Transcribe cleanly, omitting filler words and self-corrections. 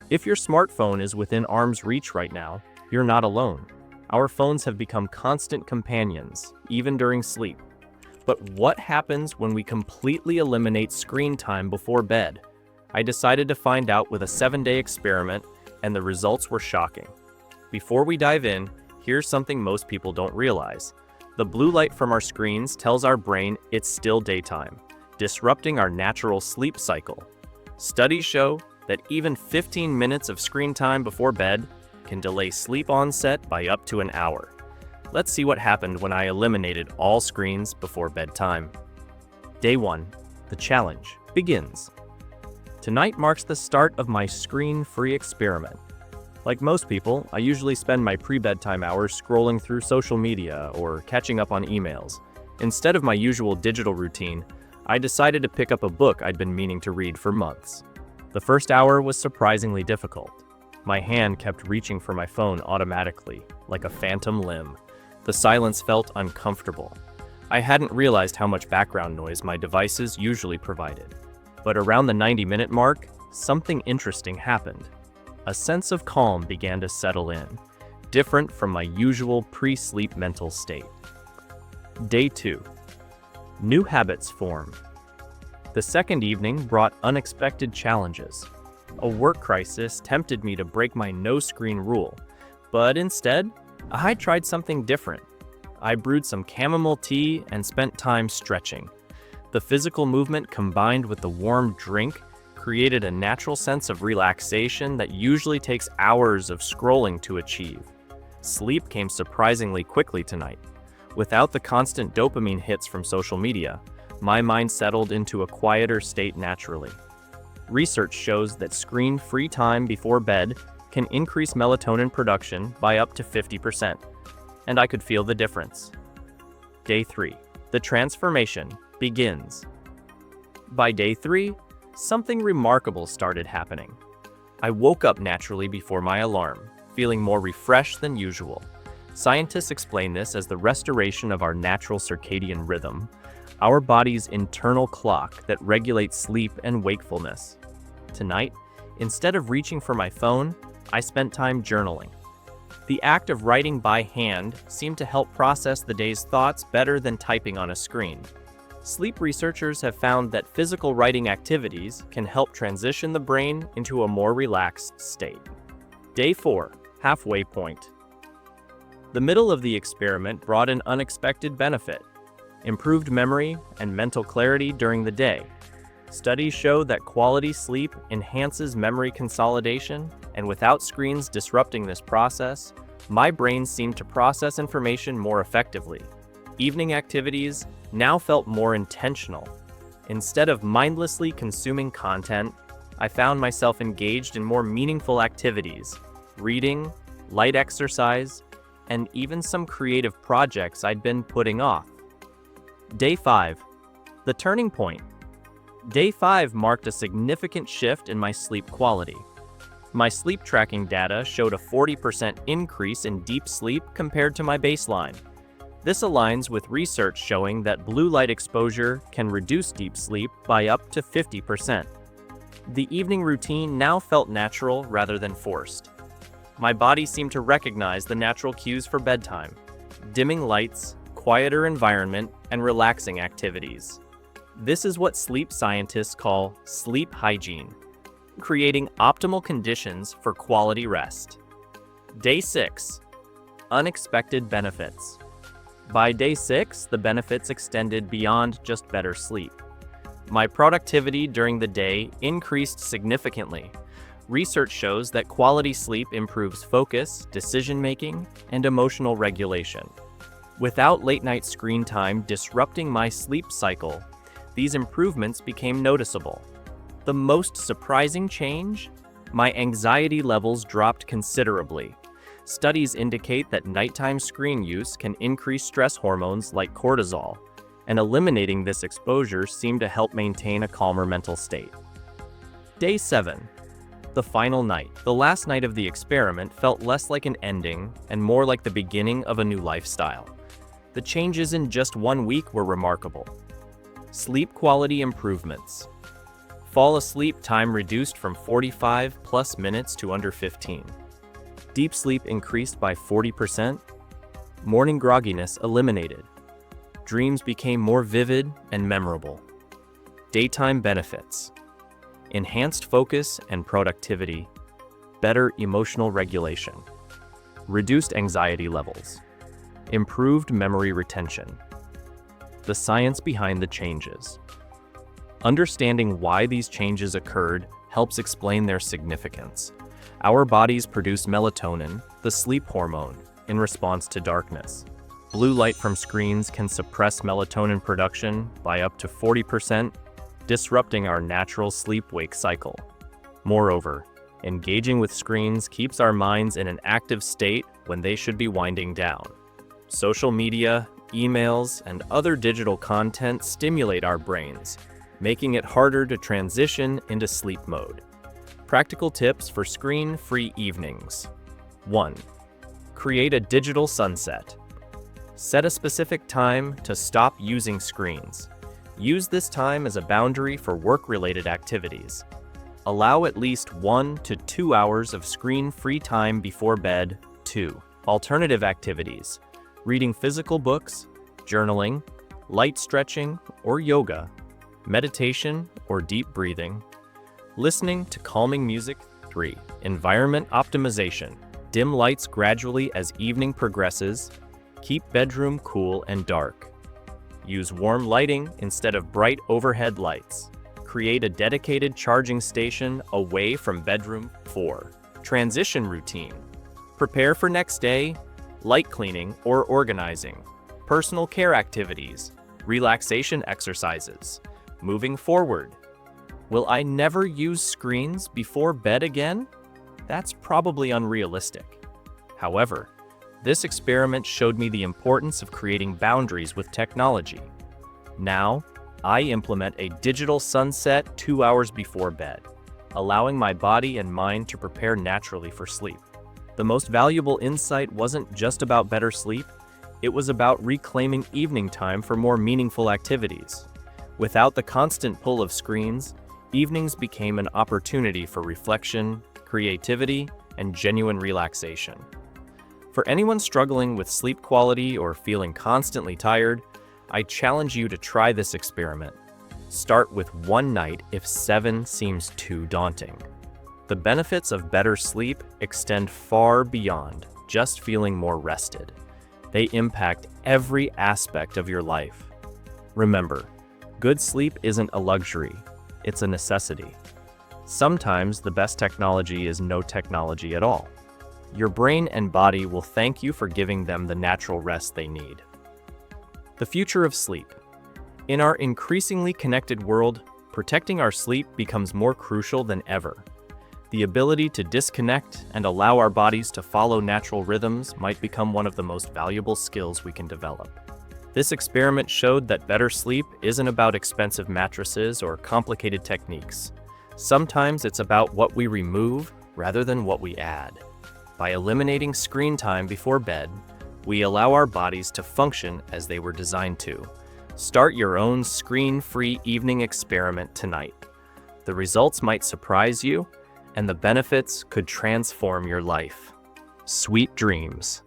If your smartphone is within arm's reach right now, you're not alone. Our phones have become constant companions, even during sleep. But what happens when we completely eliminate screen time before bed? I decided to find out with a 7-day experiment, and the results were shocking. Before we dive in, here's something most people don't realize. The blue light from our screens tells our brain it's still daytime, disrupting our natural sleep cycle. Studies show that even 15 minutes of screen time before bed can delay sleep onset by up to an hour. Let's see what happened when I eliminated all screens before bedtime. Day 1. The challenge begins. Tonight marks the start of my screen-free experiment. Like most people, I usually spend my pre-bedtime hours scrolling through social media or catching up on emails. Instead of my usual digital routine, I decided to pick up a book I'd been meaning to read for months. The first hour was surprisingly difficult. My hand kept reaching for my phone automatically, like a phantom limb. The silence felt uncomfortable. I hadn't realized how much background noise my devices usually provided. But around the 90-minute mark, something interesting happened. A sense of calm began to settle in, different from my usual pre-sleep mental state. Day 2. New habits form. The second evening brought unexpected challenges. A work crisis tempted me to break my no-screen rule, but instead, I tried something different. I brewed some chamomile tea and spent time stretching. The physical movement combined with the warm drink created a natural sense of relaxation that usually takes hours of scrolling to achieve. Sleep came surprisingly quickly tonight. Without the constant dopamine hits from social media, my mind settled into a quieter state naturally. Research shows that screen-free time before bed can increase melatonin production by up to 50%, and I could feel the difference. Day 3. The transformation begins. By day 3, something remarkable started happening. I woke up naturally before my alarm, feeling more refreshed than usual. Scientists explain this as the restoration of our natural circadian rhythm, our body's internal clock that regulates sleep and wakefulness. Tonight, instead of reaching for my phone, I spent time journaling. The act of writing by hand seemed to help process the day's thoughts better than typing on a screen. Sleep researchers have found that physical writing activities can help transition the brain into a more relaxed state. Day 4. Halfway point. The middle of the experiment brought an unexpected benefit: improved memory and mental clarity during the day. Studies show that quality sleep enhances memory consolidation, and without screens disrupting this process, my brain seemed to process information more effectively. Evening activities now felt more intentional. Instead of mindlessly consuming content, I found myself engaged in more meaningful activities: reading, light exercise, and even some creative projects I'd been putting off. Day 5. The turning point. Day 5 marked a significant shift in my sleep quality. My sleep tracking data showed a 40% increase in deep sleep compared to my baseline. This aligns with research showing that blue light exposure can reduce deep sleep by up to 50%. The evening routine now felt natural rather than forced. My body seemed to recognize the natural cues for bedtime: dimming lights, quieter environment, and relaxing activities. This is what sleep scientists call sleep hygiene, creating optimal conditions for quality rest. Day 6. Unexpected benefits. By day 6, the benefits extended beyond just better sleep. My productivity during the day increased significantly. Research shows that quality sleep improves focus, decision-making, and emotional regulation. Without late-night screen time disrupting my sleep cycle, these improvements became noticeable. The most surprising change? My anxiety levels dropped considerably. Studies indicate that nighttime screen use can increase stress hormones like cortisol, and eliminating this exposure seemed to help maintain a calmer mental state. Day 7. The final night. The last night of the experiment felt less like an ending and more like the beginning of a new lifestyle. The changes in just 1 week were remarkable. Sleep quality improvements. Fall asleep time reduced from 45 plus minutes to under 15. Deep sleep increased by 40%. Morning grogginess eliminated. Dreams became more vivid and memorable. Daytime benefits: enhanced focus and productivity, better emotional regulation, reduced anxiety levels, improved memory retention. The science behind the changes. Understanding why these changes occurred helps explain their significance. Our bodies produce melatonin, the sleep hormone, in response to darkness. Blue light from screens can suppress melatonin production by up to 40%, disrupting our natural sleep-wake cycle. Moreover, engaging with screens keeps our minds in an active state when they should be winding down. Social media, emails, and other digital content stimulate our brains, making it harder to transition into sleep mode. Practical tips for screen-free evenings. 1. Create a digital sunset. Set a specific time to stop using screens. Use this time as a boundary for work-related activities. Allow at least 1 to 2 hours of screen-free time before bed. 2. Alternative activities. Reading physical books, journaling, light stretching or yoga, meditation or deep breathing, listening to calming music. 3. Environment optimization. Dim lights gradually as evening progresses. Keep bedroom cool and dark. Use warm lighting instead of bright overhead lights. Create a dedicated charging station away from bedroom. 4. Transition routine. Prepare for next day, light cleaning or organizing, personal care activities, relaxation exercises. Moving forward. Will I never use screens before bed again? That's probably unrealistic. However, this experiment showed me the importance of creating boundaries with technology. Now, I implement a digital sunset 2 hours before bed, allowing my body and mind to prepare naturally for sleep. The most valuable insight wasn't just about better sleep, it was about reclaiming evening time for more meaningful activities. Without the constant pull of screens, evenings became an opportunity for reflection, creativity, and genuine relaxation. For anyone struggling with sleep quality or feeling constantly tired, I challenge you to try this experiment. Start with 1 night if 7 seems too daunting. The benefits of better sleep extend far beyond just feeling more rested. They impact every aspect of your life. Remember, good sleep isn't a luxury, it's a necessity. Sometimes the best technology is no technology at all. Your brain and body will thank you for giving them the natural rest they need. The future of sleep. In our increasingly connected world, protecting our sleep becomes more crucial than ever. The ability to disconnect and allow our bodies to follow natural rhythms might become one of the most valuable skills we can develop. This experiment showed that better sleep isn't about expensive mattresses or complicated techniques. Sometimes it's about what we remove rather than what we add. By eliminating screen time before bed, we allow our bodies to function as they were designed to. Start your own screen-free evening experiment tonight. The results might surprise you, and the benefits could transform your life. Sweet dreams.